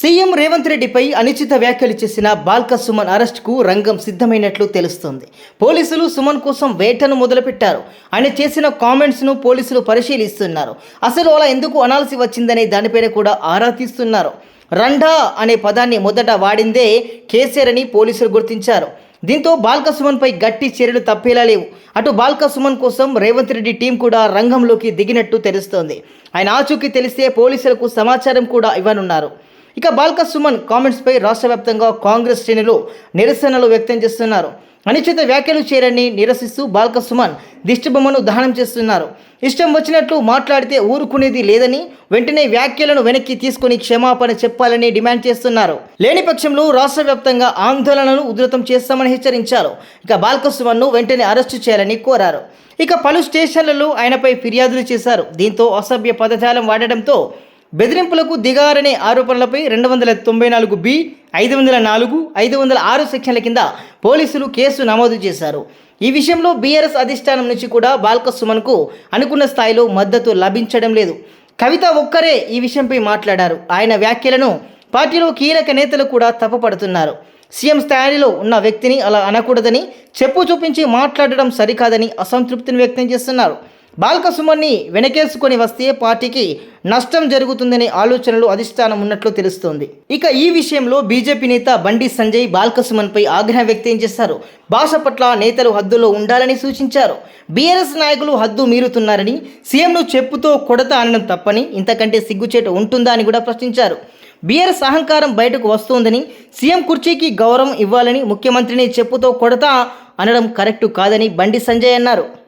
CM Revanth రెడ్డిపై అనుచిత వ్యాఖ్యలు చేసిన బాల్క సుమన్ అరెస్టుకు రంగం సిద్ధమైనట్లు తెలుస్తోంది. పోలీసులు సుమన్ కోసం వేటను మొదలుపెట్టారు. ఆయన చేసిన కామెంట్స్ను పోలీసులు పరిశీలిస్తున్నారు. అసలు అలా ఎందుకు అనాల్సి వచ్చిందనే దానిపైన కూడా ఆరా తీస్తున్నారు. రండా అనే పదాన్ని మొదట వాడిందే కేసీఆర్ అని పోలీసులు గుర్తించారు. దీంతో బాల్క సుమన్పై గట్టి చర్యలు తప్పేలా లేవు. అటు బాల్క సుమన్ కోసం రేవంత్ రెడ్డి టీం కూడా రంగంలోకి దిగినట్టు తెలుస్తోంది. ఆయన ఆచూకీ తెలిస్తే పోలీసులకు సమాచారం కూడా ఇవ్వనున్నారు. ఇక బాల్క సుమన్ కామెంట్స్పై రాష్ట్ర వ్యాప్తంగా కాంగ్రెస్ శ్రేణులు నిరసనలు వ్యక్తం చేస్తున్నారు. అనుచిత వ్యాఖ్యలు చేయరని నిరసిస్తూ బాల్క సుమన్ దిష్టిబొమ్మను దహనం చేస్తున్నారు. ఇష్టం వచ్చినట్లు మాట్లాడితే ఊరుకునేది లేదని, వెంటనే వ్యాఖ్యలను వెనక్కి తీసుకుని క్షమాపణ చెప్పాలని డిమాండ్ చేస్తున్నారు. లేని పక్షంలో రాష్ట్ర వ్యాప్తంగా ఆందోళనలు ఉధృతం చేస్తామని హెచ్చరించారు. ఇక బాల్క సుమన్ను వెంటనే అరెస్టు చేయాలని కోరారు. ఇక పలు స్టేషన్లలో ఆయనపై ఫిర్యాదులు చేశారు. దీంతో అసభ్య పదజాలం వాడడంతో బెదిరింపులకు దిగారనే ఆరోపణలపై 294B, 504, 506 సెక్షన్ల కింద పోలీసులు కేసు నమోదు చేశారు. ఈ విషయంలో బీఆర్ఎస్ అధిష్టానం నుంచి కూడా బాల్క సుమన్కు అనుకున్న స్థాయిలో మద్దతు లభించడం లేదు. కవిత ఒక్కరే ఈ విషయంపై మాట్లాడారు. ఆయన వ్యాఖ్యలను పార్టీలో కీలక నేతలు కూడా తప్పుపడుతున్నారు. సీఎం స్థాయిలో ఉన్న వ్యక్తిని అలా అనకూడదని, చెప్పు చూపించి మాట్లాడడం సరికాదని అసంతృప్తిని వ్యక్తం చేస్తున్నారు. బాల్క సుమన్ని వెనకేసుకొని వస్తే పార్టీకి నష్టం జరుగుతుందనే ఆలోచనలు అధిష్టానం ఉన్నట్లు తెలుస్తోంది. ఇక ఈ విషయంలో బీజేపీ నేత బండి సంజయ్ బాల్క సుమన్పై ఆగ్రహం వ్యక్తం చేశారు. భాష పట్ల నేతలు హద్దులో ఉండాలని సూచించారు. బీఆర్ఎస్ నాయకులు హద్దు మీరుతున్నారని, సీఎంను చెప్పుతో కొడతా అనడం తప్పని, ఇంతకంటే సిగ్గుచేటు ఉంటుందా అని కూడా ప్రశ్నించారు. బీఆర్ఎస్ అహంకారం బయటకు వస్తోందని, సీఎం కుర్చీకి గౌరవం ఇవ్వాలని, ముఖ్యమంత్రిని చెప్పుతో కొడతా అనడం కరెక్టు కాదని బండి సంజయ్ అన్నారు.